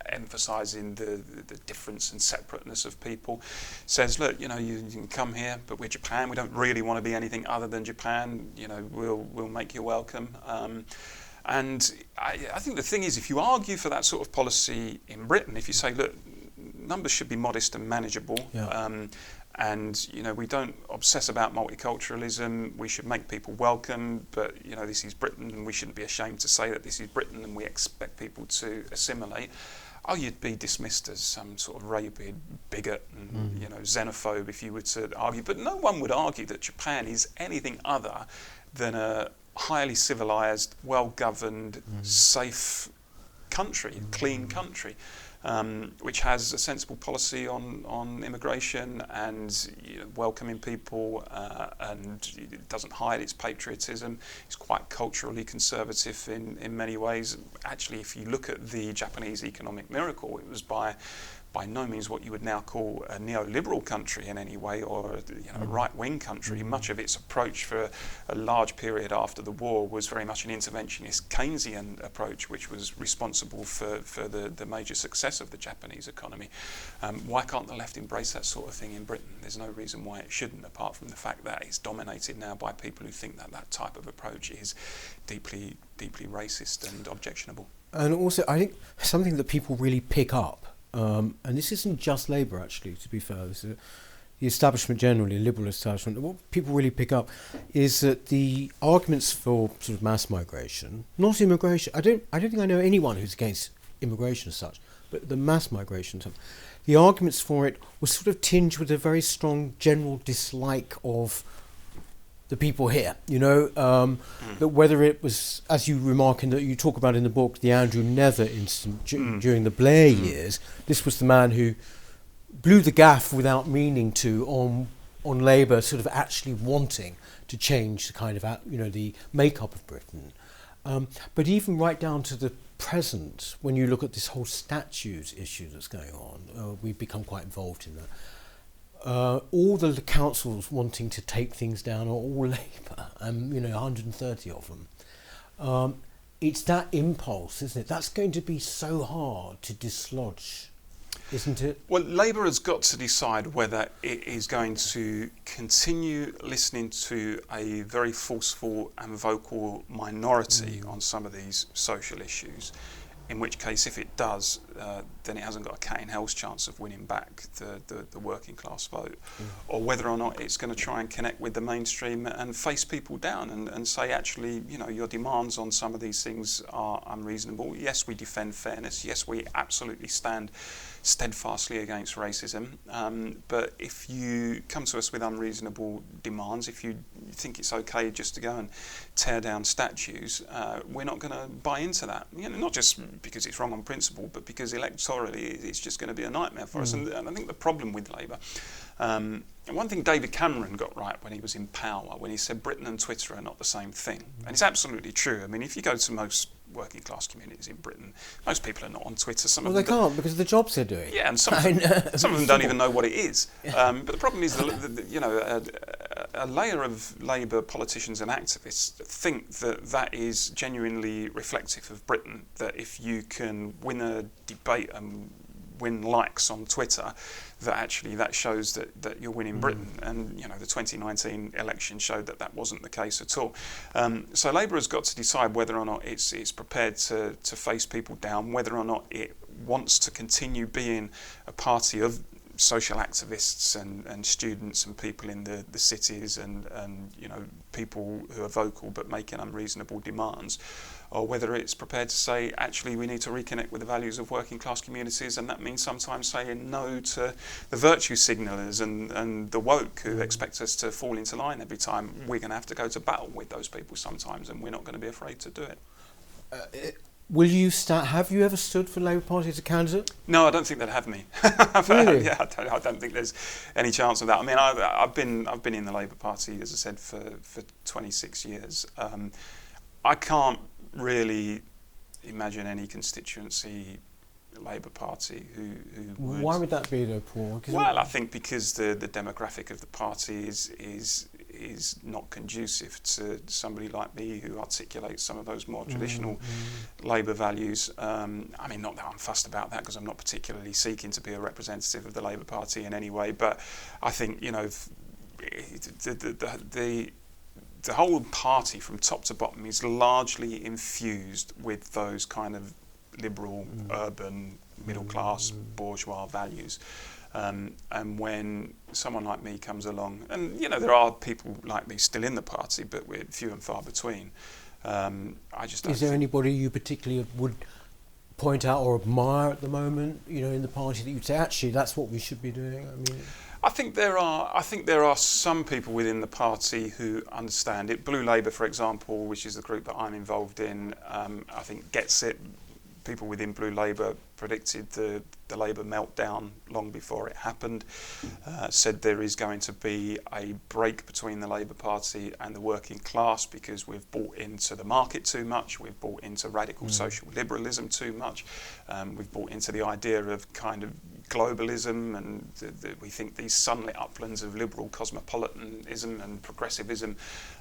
Speaker 2: emphasising the difference and separateness of people. Says, look, you can come here, but we're Japan. We don't really want to be anything other than Japan. We'll make you welcome. And I think the thing is, if you argue for that sort of policy in Britain, if you say, look, numbers should be modest and manageable, and we don't obsess about multiculturalism, we should make people welcome, but this is Britain, and we shouldn't be ashamed to say that this is Britain, and we expect people to assimilate. You'd be dismissed as some sort of rabid bigot and xenophobe if you were to argue. But no one would argue that Japan is anything other than a highly civilised, well-governed, safe country, clean country, which has a sensible policy on immigration and welcoming people, and it doesn't hide its patriotism. It's quite culturally conservative in many ways. Actually, if you look at the Japanese economic miracle, it was by no means what you would now call a neoliberal country in any way, or a right-wing country. Much of its approach for a large period after the war was very much an interventionist Keynesian approach, which was responsible for the major success of the Japanese economy. Why can't the left embrace that sort of thing in Britain? There's no reason why it shouldn't, apart from the fact that it's dominated now by people who think that type of approach is deeply, deeply racist and objectionable.
Speaker 1: And also, I think something that people really pick up, and this isn't just Labour, actually, to be fair. The establishment generally, liberal establishment, what people really pick up is that the arguments for sort of mass migration, not immigration. I don't think I know anyone who's against immigration as such, but the mass migration, the arguments for it were sort of tinged with a very strong general dislike of the people here, that whether it was, as you remark that you talk about in the book, the Andrew Nether incident during the Blair years. This was the man who blew the gaff without meaning to on Labour sort of actually wanting to change the kind of the makeup of Britain. But even right down to the present, when you look at this whole statues issue that's going on, we've become quite involved in that. All the councils wanting to take things down are all Labour, 130 of them. It's that impulse, isn't it? That's going to be so hard to dislodge, isn't it?
Speaker 2: Well, Labour has got to decide whether it is going to continue listening to a very forceful and vocal minority on some of these social issues, in which case, if it does, then it hasn't got a cat in hell's chance of winning back the working class vote, or whether or not it's going to try and connect with the mainstream and face people down and say, actually, your demands on some of these things are unreasonable. Yes, we defend fairness. Yes, we absolutely stand steadfastly against racism. But if you come to us with unreasonable demands, if you think it's okay just to go and tear down statues, we're not going to buy into that. Not just because it's wrong on principle, but because electorally it's just going to be a nightmare for us. And I think the problem with Labour, one thing David Cameron got right when he was in power, when he said Britain and Twitter are not the same thing. And it's absolutely true. I mean, if you go to most working class communities in Britain, most people are not on Twitter.
Speaker 1: They can't because of the jobs they're doing.
Speaker 2: Yeah, and some of them don't even know what it is. But the problem is, a layer of Labour politicians and activists think that is genuinely reflective of Britain, that if you can win a debate and win likes on Twitter, that shows that you're winning Britain. And the 2019 election showed that wasn't the case at all. So Labour has got to decide whether or not it's prepared to face people down, whether or not it wants to continue being a party of social activists and students and people in the cities and people who are vocal but making unreasonable demands, or whether it's prepared to say, actually, we need to reconnect with the values of working class communities, and that means sometimes saying no to the virtue signallers and the woke who expect us to fall into line every time. We're going to have to go to battle with those people sometimes, and we're not going to be afraid to do it.
Speaker 1: Will you have you ever stood for the Labour Party as a candidate?
Speaker 2: No, I don't think they'd have me.
Speaker 1: Really?
Speaker 2: Yeah, I don't think there's any chance of that. I mean, I've been in the Labour Party, as I said, for 26 years. I can't really imagine any constituency Labour Party who would.
Speaker 1: Why would that be though, Paul?
Speaker 2: Well, I think because the demographic of the party is not conducive to somebody like me who articulates some of those more traditional Labour values. I mean, not that I'm fussed about that, because I'm not particularly seeking to be a representative of the Labour Party in any way, but I think, the whole party from top to bottom is largely infused with those kind of liberal, urban, middle-class, bourgeois values. And when someone like me comes along, and there are people like me still in the party, but we're few and far between. I just don't.
Speaker 1: Is there anybody you particularly would point out or admire at the moment, in the party, that you'd say, actually, that's what we should be doing? I mean,
Speaker 2: I think there are some people within the party who understand it. Blue Labour, for example, which is the group that I'm involved in, I think gets it. People within Blue Labour predicted the Labour meltdown long before it happened, said there is going to be a break between the Labour Party and the working class because we've bought into the market too much, we've bought into radical social liberalism too much, we've bought into the idea of kind of globalism, and we think these sunlit uplands of liberal cosmopolitanism and progressivism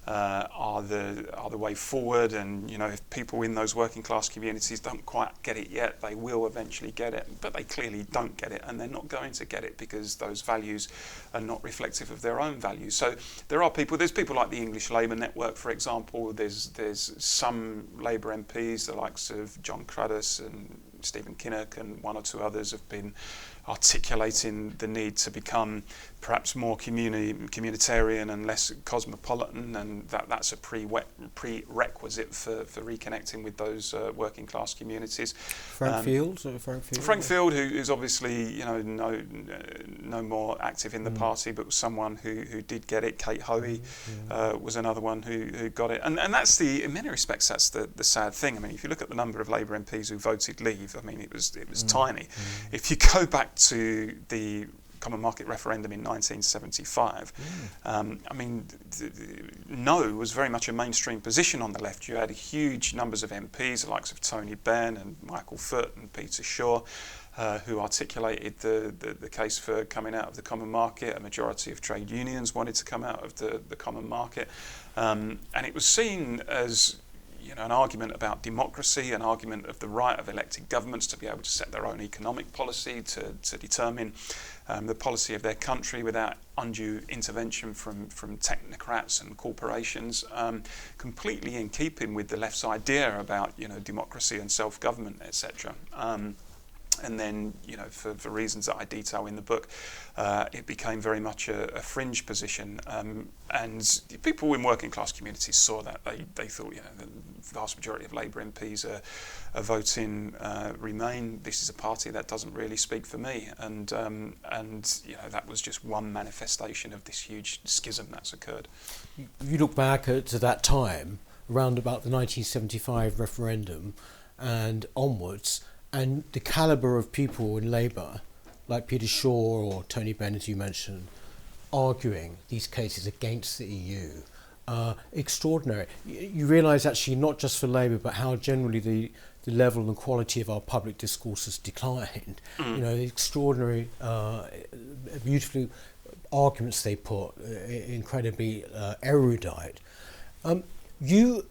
Speaker 2: are the way forward. And if people in those working class communities don't quite get it yet, they will eventually get it, but they clearly don't get it, and they're not going to get it because those values are not reflective of their own values. So there's people like the English Labour Network, for example. There's some Labour MPs, the likes of John Cruddas and Stephen Kinnock and one or two others, have been articulating the need to become perhaps more communitarian and less cosmopolitan, and that's a prerequisite for reconnecting with those working class communities.
Speaker 1: Frank Field,
Speaker 2: who is obviously no more active in the party, but was someone who did get it. Kate Hoey was another one who got it, and that's in many respects that's the sad thing. I mean, if you look at the number of Labour MPs who voted Leave, I mean it was tiny. If you go back to the Common Market referendum in 1975, I mean, no was very much a mainstream position on the left. You had huge numbers of MPs, the likes of Tony Benn and Michael Foot and Peter Shaw, who articulated the case for coming out of the Common Market. A majority of trade unions wanted to come out of the Common Market, and it was seen as an argument about democracy, an argument of the right of elected governments to be able to set their own economic policy, to determine the policy of their country without undue intervention from technocrats and corporations, completely in keeping with the left's idea about democracy and self-government, etc. And then, for reasons that I detail in the book, it became very much a fringe position. And people in working class communities saw that. They thought, the vast majority of Labour MPs are voting Remain. This is a party that doesn't really speak for me. And that was just one manifestation of this huge schism that's occurred.
Speaker 1: You look back to that time, around about the 1975 referendum and onwards, and the calibre of people in Labour, like Peter Shaw or Tony Benn, as you mentioned, arguing these cases against the EU, extraordinary. You realise actually not just for Labour, but how generally the level and quality of our public discourse has declined. The extraordinary, beautiful arguments they put, incredibly erudite. You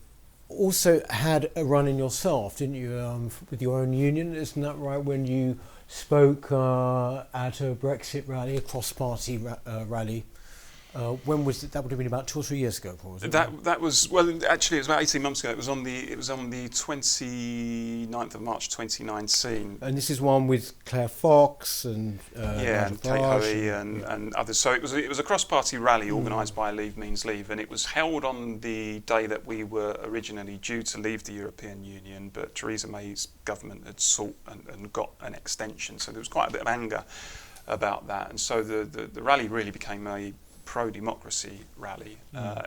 Speaker 1: also had a run-in yourself, didn't you, with your own union? Isn't that right? When you spoke at a Brexit rally, a cross-party rally. When was it? That would have been about 2 or 3 years ago. Was it?
Speaker 2: That was, well, actually it was about 18 months ago. It was on the 29th of March 2019.
Speaker 1: And this is one with Claire Fox and
Speaker 2: and Kate Hoey and others. So it was a cross-party rally organised by Leave Means Leave, and it was held on the day that we were originally due to leave the European Union, but Theresa May's government had sought and got an extension. So there was quite a bit of anger about that, and so the rally really became a pro-democracy rally.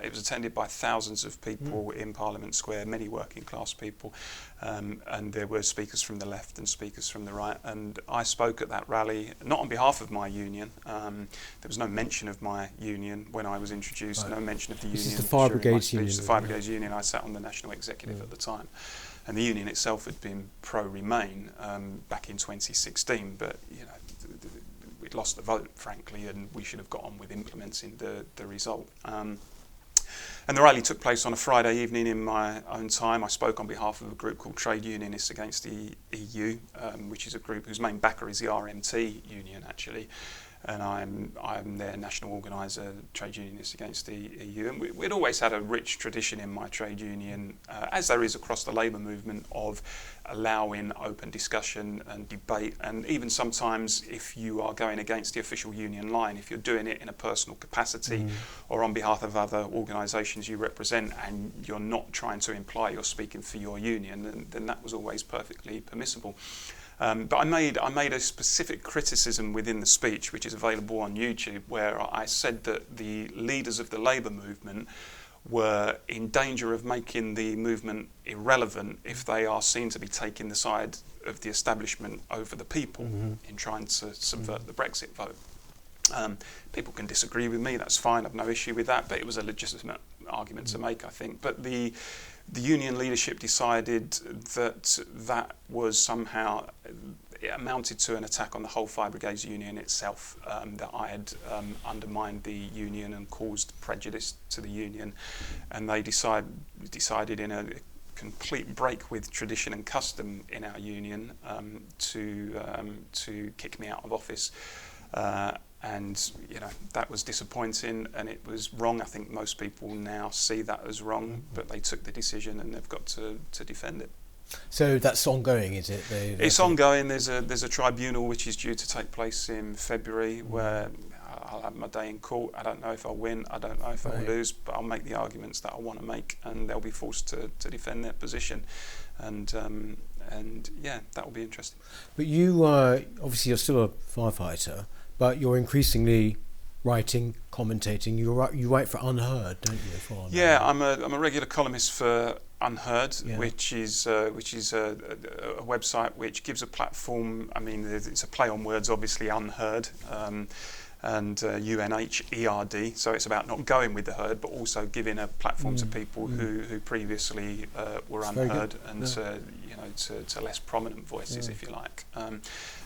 Speaker 2: It was attended by thousands of people in Parliament Square, many working class people, and there were speakers from the left and speakers from the right, and I spoke at that rally, not on behalf of my union. There was no mention of my union when I was introduced, no mention of the union.
Speaker 1: This is the Fire Brigades Union.
Speaker 2: The Fire Brigades Union. I sat on the national executive at the time, and the union itself had been pro-Remain back in 2016, but we'd lost the vote, frankly, and we should have got on with implementing the result. And the rally took place on a Friday evening in my own time. I spoke on behalf of a group called Trade Unionists Against the EU, which is a group whose main backer is the RMT union, actually. And I'm their national organiser, Trade Unionists Against the EU. And we'd always had a rich tradition in my trade union, as there is across the labour movement, of allowing open discussion and debate. And even sometimes, if you are going against the official union line, if you're doing it in a personal capacity or on behalf of other organisations you represent, and you're not trying to imply you're speaking for your union, then that was always perfectly permissible. But I made a specific criticism within the speech, which is available on YouTube, where I said that the leaders of the labour movement were in danger of making the movement irrelevant if they are seen to be taking the side of the establishment over the people in trying to subvert the Brexit vote. People can disagree with me, that's fine, I've no issue with that, but it was a legitimate argument to make, I think. But the union leadership decided that was somehow, it amounted to an attack on the whole Fire Brigades union itself, that I had undermined the union and caused prejudice to the union, and they decided in a complete break with tradition and custom in our union to kick me out of office. And that was disappointing, and it was wrong. I think most people now see that as wrong, but they took the decision and they've got to defend it.
Speaker 1: So that's ongoing, is it?
Speaker 2: It's ongoing. There's a tribunal which is due to take place in February, where I'll have my day in court. I don't know if I'll win, I don't know if I'll lose, but I'll make the arguments that I want to make, and they'll be forced to defend their position. And yeah, that will be interesting.
Speaker 1: But you obviously you're still a firefighter, but you're increasingly writing, commentating. You write for Unheard, don't you?
Speaker 2: Yeah, I'm a regular columnist for Unheard, which is a website which gives a platform. I mean, it's a play on words, obviously, Unheard, and UNHERD. So it's about not going with the herd, but also giving a platform to people who previously were unheard, and to less prominent voices, if you like.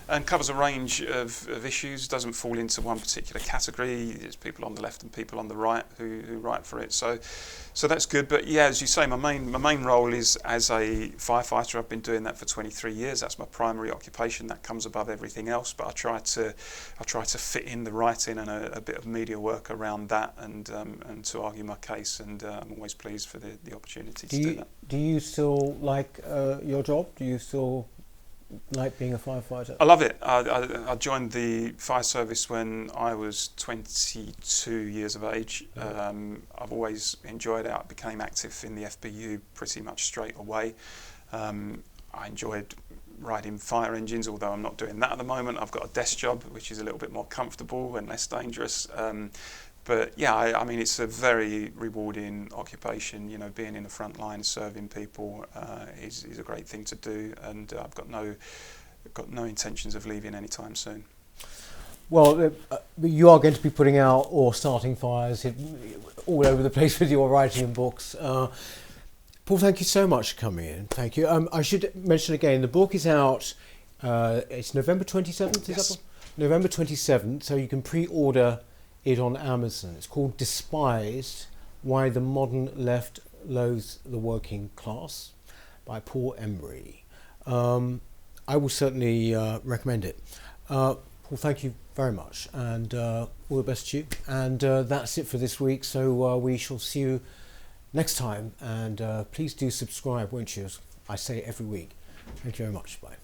Speaker 2: And covers a range of issues, doesn't fall into one particular category. There's people on the left and people on the right who write for it. So that's good. But yeah, as you say, my main role is as a firefighter. I've been doing that for 23 years. That's my primary occupation. That comes above everything else. But I try to fit in the writing and a bit of media work around that, and to argue my case. And I'm always pleased for the opportunity to do that.
Speaker 1: Do you still like your job? Do you still like being a firefighter?
Speaker 2: I love it. I joined the fire service when I was 22 years of age. I've always enjoyed it. I became active in the FBU pretty much straight away. I enjoyed riding fire engines, although I'm not doing that at the moment. I've got a desk job, which is a little bit more comfortable and less dangerous. But yeah, I mean, it's a very rewarding occupation. You know, being in the front line, serving people is a great thing to do, and I've got no intentions of leaving anytime soon.
Speaker 1: Well, you are going to be putting out or starting fires all over the place with your writing and books. Paul, thank you so much for coming in. Thank you. I should mention again, the book is out. It's November 27th.
Speaker 2: Yes.
Speaker 1: Is that November 27th? So you can pre-order it on Amazon. It's called Despised: Why the Modern Left Loathes the Working Class by Paul Embery. I will certainly recommend it. Paul, thank you very much, and all the best to you. And that's it for this week, so we shall see you next time, and please do subscribe, won't you, as I say every week. Thank you very much. Bye.